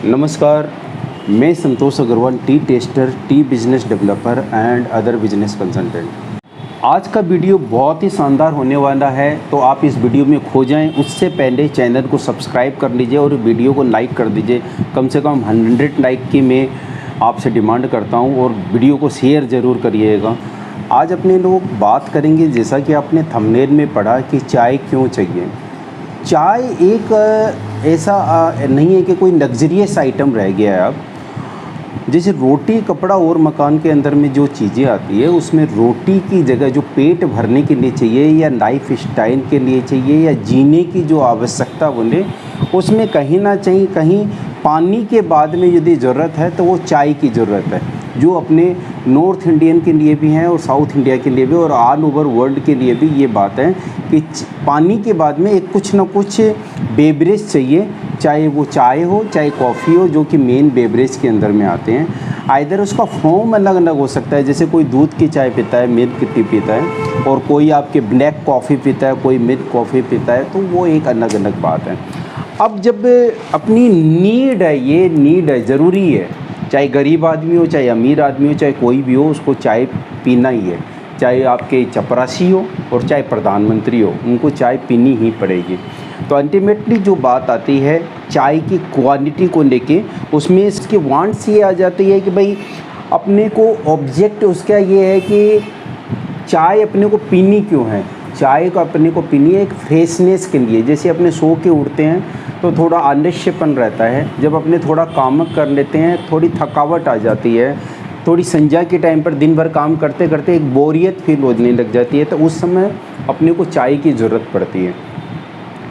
नमस्कार, मैं Santosh Agarwal, T tester, T business developer and other business consultant. आज का वीडियो बहुत ही शानदार होने वाला है, तो आप इस वीडियो में खो जाएं उससे पहले चैनल को सब्सक्राइब कर लीजिए और वीडियो को लाइक कर दीजिए। कम से कम 100 लाइक की मैं आपसे डिमांड करता हूं और वीडियो को शेयर ज़रूर करिएगा। आज अपने लोग बात करेंगे, जैसा कि आपने थंबनेल में पढ़ा, कि चाय क्यों चाहिए। चाय एक ऐसा नहीं है कि कोई लग्जरियस आइटम रह गया है। अब जैसे रोटी, कपड़ा और मकान के अंदर में जो चीज़ें आती है, उसमें रोटी की जगह जो पेट भरने के लिए चाहिए या लाइफ स्टाइल के लिए चाहिए या जीने की जो आवश्यकता बने, उसमें कहीं ना कहीं पानी के बाद में यदि ज़रूरत है तो वो चाय की ज़रूरत है, जो अपने नॉर्थ इंडियन के लिए भी है और साउथ इंडिया के लिए भी और ऑल ओवर वर्ल्ड के लिए भी ये बात है कि पानी के बाद में एक कुछ ना कुछ बेवरेज चाहिए, चाहे वो चाय हो चाहे कॉफ़ी हो, जो कि मेन बेवरेज के अंदर में आते हैं। आइदर उसका फॉर्म अलग अलग हो सकता है, जैसे कोई दूध की चाय पीता है, मिल्क टी पीता है, और कोई आपके ब्लैक कॉफ़ी पीता है, कोई मिल्क कॉफ़ी पीता है, तो वो एक अलग अलग बात है। अब जब अपनी नीड है, ये नीड है, ज़रूरी है, चाहे गरीब आदमी हो चाहे अमीर आदमी हो चाहे कोई भी हो, उसको चाय पीना ही है। चाहे आपके चपरासी हो और चाहे प्रधानमंत्री हो, उनको चाय पीनी ही पड़ेगी। तो अल्टीमेटली जो बात आती है चाय की क्वालिटी को लेके, उसमें इसके वांट्स ये आ जाती है कि भाई अपने को ऑब्जेक्ट उसका ये है कि चाय अपने को पीनी क्यों है। चाय को अपने को पीनी है एक फ्रेशनेस के लिए। जैसे अपने सो के उठते हैं तो थोड़ा आलस्यपन रहता है, जब अपने थोड़ा काम कर लेते हैं थोड़ी थकावट आ जाती है, थोड़ी संध्या के टाइम पर दिन भर काम करते करते एक बोरियत फील होने लग जाती है, तो उस समय अपने को चाय की ज़रूरत पड़ती है।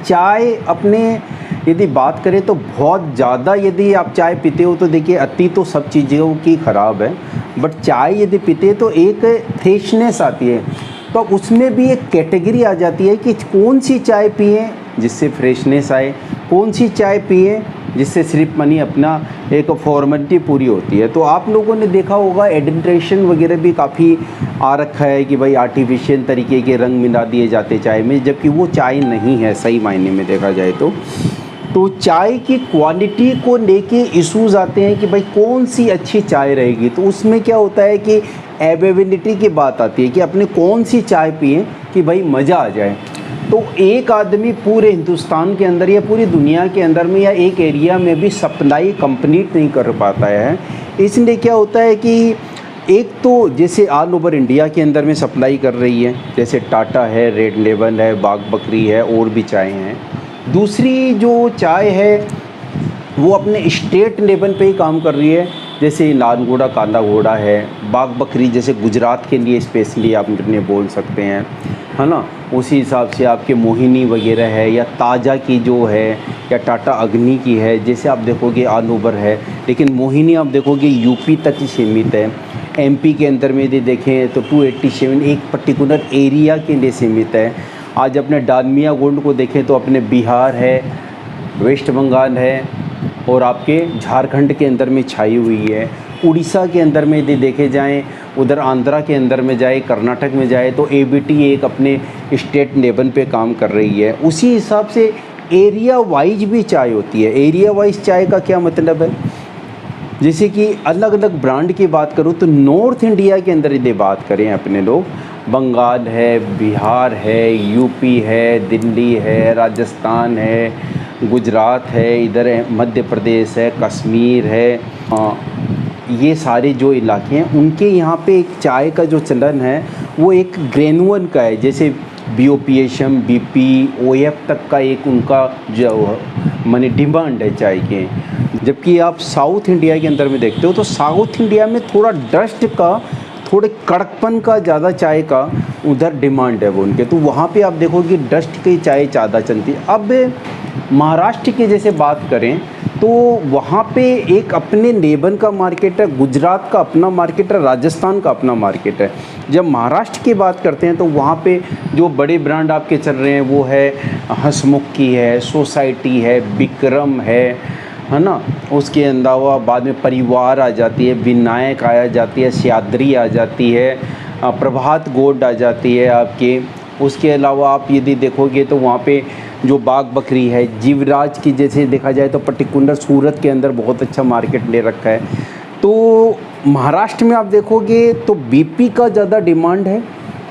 चाय अपने यदि बात करें तो बहुत ज़्यादा यदि आप चाय पीते हो तो देखिए, अति तो सब चीज़ों की ख़राब है, बट चाय यदि पीते हैं तो एक फ्रेशनेस आती है। तो उसमें भी एक कैटेगरी आ जाती है कि कौन सी चाय पिए जिससे फ्रेशनेस आए, कौन सी चाय पिए जिससे सिर्फ मनी अपना एक फॉर्मेलिटी पूरी होती है। तो आप लोगों ने देखा होगा एडल्ट्रेशन वगैरह भी काफ़ी आ रखा है कि भाई आर्टिफिशियल तरीके के रंग मिला दिए जाते चाय में, जबकि वो चाय नहीं है सही मायने में देखा जाए तो चाय की क्वालिटी को लेके इश्यूज़ आते हैं कि भाई कौन सी अच्छी चाय रहेगी। तो उसमें क्या होता है कि अवेलेबिलिटी की बात आती है कि अपने कौन सी चाय पिए कि भाई मज़ा आ जाए। तो एक आदमी पूरे हिंदुस्तान के अंदर या पूरी दुनिया के अंदर में या एक एरिया में भी सप्लाई कंप्लीट नहीं कर पाता है। इसलिए क्या होता है कि एक तो जैसे ऑल ओवर इंडिया के अंदर में सप्लाई कर रही है, जैसे टाटा है, रेड लेबल है, बाग बकरी है, और भी चाय हैं। दूसरी जो चाय है वो अपने स्टेट लेवल पे ही काम कर रही है, जैसे लाल घोड़ा, काला घोड़ा है, बाग बकरी जैसे गुजरात के लिए स्पेशली आप अपने बोल सकते हैं, है ना। उसी हिसाब से आपके मोहिनी वगैरह है, या ताज़ा की जो है, या टाटा अग्नि की है, जैसे आप देखोगे ऑल ओवर है। लेकिन मोहिनी आप देखोगे यूपी तक ही सीमित है। एमपी के अंदर में यदि देखें तो 287 एक पर्टिकुलर एरिया के लिए सीमित है। आज अपने डालमिया गोल्ड को देखें तो अपने बिहार है, वेस्ट बंगाल है, और आपके झारखंड के अंदर में छाई हुई है। उड़ीसा के अंदर में यदि देखे जाएं, उधर आंध्रा के अंदर में जाए, कर्नाटक में जाए तो एबीटी एक अपने स्टेट लेवल पे काम कर रही है। उसी हिसाब से एरिया वाइज भी चाय होती है। एरिया वाइज चाय का क्या मतलब है, जैसे कि अलग अलग ब्रांड की बात करूँ तो नॉर्थ इंडिया के अंदर यदि बात करें अपने लोग, बंगाल है, बिहार है, यूपी है, दिल्ली है, राजस्थान है, गुजरात है, इधर मध्य प्रदेश है, कश्मीर है, ये सारे जो इलाके हैं उनके यहाँ पे एक चाय का जो चलन है वो एक ग्रेनुअल का है। जैसे बीओपीएसएम, बीपी, ओएफ तक का एक उनका जो माने डिमांड है चाय के। जबकि आप साउथ इंडिया के अंदर में देखते हो तो साउथ इंडिया में थोड़ा डस्ट का, थोड़े कड़कपन का ज़्यादा चाय का उधर डिमांड है वो उनके, तो वहाँ पे आप देखोगे डस्ट की चाय ज़्यादा चलती है। अब महाराष्ट्र की जैसे बात करें तो वहाँ पे एक अपने लेबल का मार्केट है, गुजरात का अपना मार्केट है, राजस्थान का अपना मार्केट है। जब महाराष्ट्र की बात करते हैं तो वहाँ पे जो बड़े ब्रांड आपके चल रहे हैं वो है हंसमुख की है, सोसाइटी है, विक्रम है ना। उसके अलावा बाद में परिवार आ जाती है, विनायक आ जाती है, सह्याद्री आ जाती है, प्रभात गोल्ड आ जाती है आपके। उसके अलावा आप यदि देखोगे तो वहाँ पे जो बाग बकरी है, जीवराज की जैसे देखा जाए तो पर्टिकुलर सूरत के अंदर बहुत अच्छा मार्केट ले रखा है। तो महाराष्ट्र में आप देखोगे तो बीपी का ज़्यादा डिमांड है,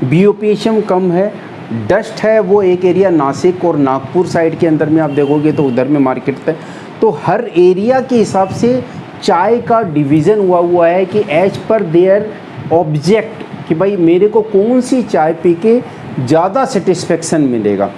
बीओपीएम कम है, डस्ट है वो एक एरिया नासिक और नागपुर साइड के अंदर में आप देखोगे तो उधर में मार्केट है। तो हर एरिया के हिसाब से चाय का डिवीज़न हुआ है कि एज पर देयर ऑब्जेक्ट, कि भाई मेरे को कौन सी चाय पी के ज़्यादा सेटिस्फेक्शन मिलेगा।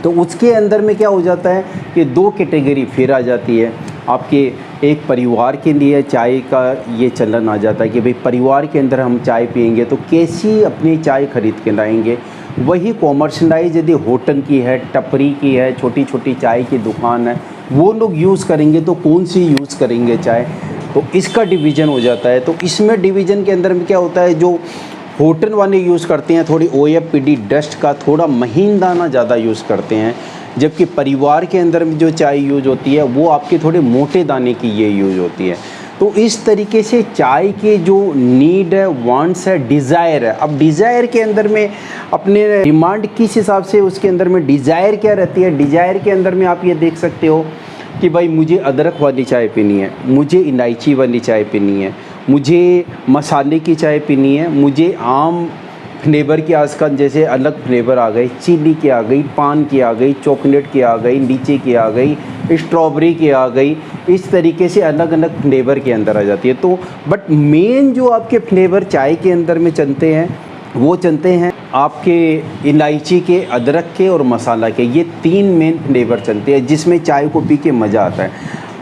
तो उसके अंदर में क्या हो जाता है कि दो कैटेगरी फिर आ जाती है आपके। एक परिवार के लिए चाय का ये चलन आ जाता है कि भाई परिवार के अंदर हम चाय पियेंगे तो कैसी अपनी चाय खरीद के लाएंगे। वही कॉमर्शलाइज यदि होटल की है, टपरी की है, छोटी छोटी चाय की दुकान है, वो लोग यूज़ करेंगे तो कौन सी यूज़ करेंगे चाय, तो इसका डिवीज़न हो जाता है। तो इसमें डिवीज़न के अंदर में क्या होता है, जो होटल वाले यूज़ करते हैं थोड़ी OFPD डस्ट का थोड़ा महीन दाना ज़्यादा यूज़ करते हैं, जबकि परिवार के अंदर में जो चाय यूज़ होती है वो आपके थोड़े मोटे दाने की ये यूज़ होती है। तो इस तरीके से चाय के जो नीड है, वांट्स है, डिज़ायर है। अब डिज़ायर के अंदर में अपने डिमांड किस हिसाब से उसके अंदर में डिज़ायर क्या रहती है, डिज़ायर के अंदर में आप ये देख सकते हो कि भाई मुझे अदरक वाली चाय पीनी है, मुझे इलायची वाली चाय पीनी है, मुझे मसाले की चाय पीनी है, मुझे आम फ्लेवर के आजकल जैसे अलग फ्लेवर आ गए, चिली की आ गई, पान की आ गई, चॉकलेट की आ गई, लीची की आ गई, स्ट्रॉबेरी की आ गई, इस तरीके से अलग अलग फ्लेवर के अंदर आ जाती है। तो बट मेन जो आपके फ्लेवर चाय के अंदर में चलते हैं वो चलते हैं आपके इलायची के, अदरक के और मसाला के। ये तीन मेन फ्लेवर चलते हैं जिसमें चाय को पी के मज़ा आता है।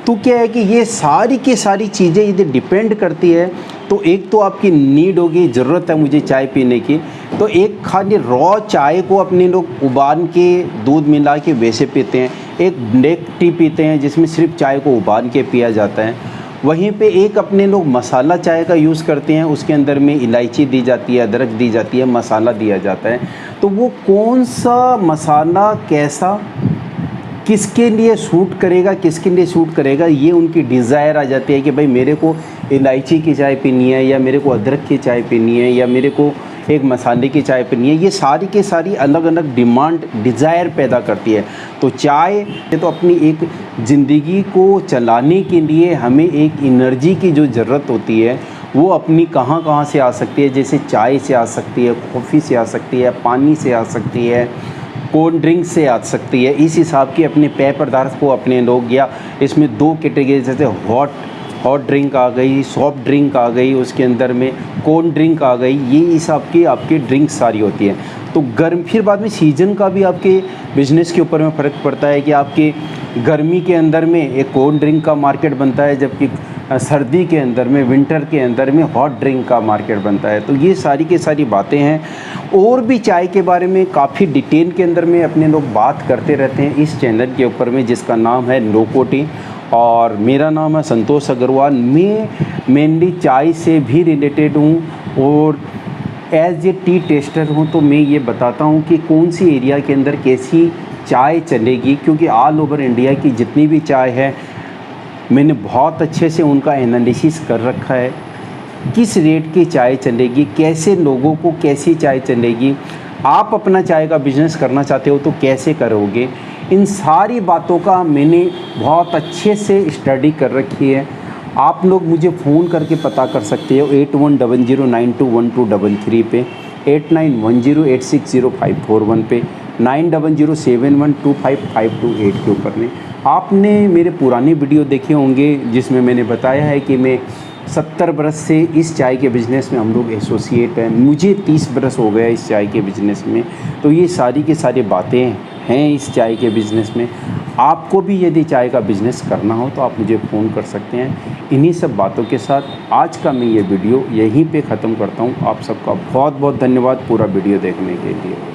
तो क्या है कि ये सारी की सारी चीज़ें यदि डिपेंड करती है तो एक तो आपकी नीड होगी, ज़रूरत है मुझे चाय पीने की, तो एक खाली रॉ चाय को अपने लोग उबाल के दूध मिला के वैसे पीते हैं, एक ब्लैक टी पीते हैं जिसमें सिर्फ चाय को उबाल के पिया जाता है। वहीं पे एक अपने लोग मसाला चाय का यूज़ करते हैं, उसके अंदर में इलायची दी जाती है, अदरक दी जाती है, मसाला दिया जाता है। तो वो कौन सा मसाला कैसा किसके लिए सूट करेगा, किसके लिए सूट करेगा, ये उनकी डिज़ायर आ जाती है कि भाई मेरे को इलायची की चाय पीनी है, या मेरे को अदरक की चाय पीनी है, या मेरे को एक मसाले की चाय पीनी है। ये सारी की सारी अलग अलग डिमांड डिज़ायर पैदा करती है। तो चाय ये तो अपनी एक ज़िंदगी को चलाने के लिए हमें एक एनर्जी की जो ज़रूरत होती है वो अपनी कहाँ कहाँ से आ सकती है। जैसे चाय से आ सकती है, कॉफ़ी से आ सकती है, पानी से आ सकती है, कोल्ड ड्रिंक से आ सकती है। इस हिसाब की अपने पेय पदार्थ को अपने लोग, या इसमें दो कैटेगरी जैसे हॉट ड्रिंक आ गई, सॉफ्ट ड्रिंक आ गई, उसके अंदर में कोल्ड ड्रिंक आ गई, ये हिसाब की आपकी ड्रिंक सारी होती है। तो गर्म फिर बाद में सीज़न का भी आपके बिज़नेस के ऊपर में फ़र्क पड़ता है कि आपके गर्मी के अंदर में एक कोल्ड ड्रिंक का मार्केट बनता है, जबकि सर्दी के अंदर में, विंटर के अंदर में हॉट ड्रिंक का मार्केट बनता है। तो ये सारी की सारी बातें हैं। और भी चाय के बारे में काफ़ी डिटेल के अंदर में अपने लोग बात करते रहते हैं इस चैनल के ऊपर में, जिसका नाम है लोको टी, और मेरा नाम है संतोष अग्रवाल। मैं मेनली चाय से भी रिलेटेड हूँ और एज ए टी टेस्टर हूँ। तो मैं ये बताता हूँ कि कौन सी एरिया के अंदर कैसी चाय चलेगी, क्योंकि ऑल ओवर इंडिया की जितनी भी चाय है मैंने बहुत अच्छे से उनका एनालिसिस कर रखा है। किस रेट की चाय चलेगी, कैसे लोगों को कैसी चाय चलेगी, आप अपना चाय का बिज़नेस करना चाहते हो तो कैसे करोगे, इन सारी बातों का मैंने बहुत अच्छे से स्टडी कर रखी है। आप लोग मुझे फ़ोन करके पता कर सकते हो 8100921233 पे, 8910860541 पे, 9007125528 के ऊपर में। आपने मेरे पुराने वीडियो देखे होंगे जिसमें मैंने बताया है कि मैं 70 बरस से इस चाय के बिज़नेस में हम लोग एसोसिएट हैं। मुझे 30 बरस हो गया इस चाय के बिज़नेस में। तो ये सारी की सारी बातें हैं इस चाय के बिज़नेस में। आपको भी यदि चाय का बिज़नेस करना हो तो आप मुझे फ़ोन कर सकते हैं। इन्हीं सब बातों के साथ आज का मैं ये वीडियो यहीं पे ख़त्म करता हूँ। आप सबका बहुत बहुत धन्यवाद पूरा वीडियो देखने के लिए।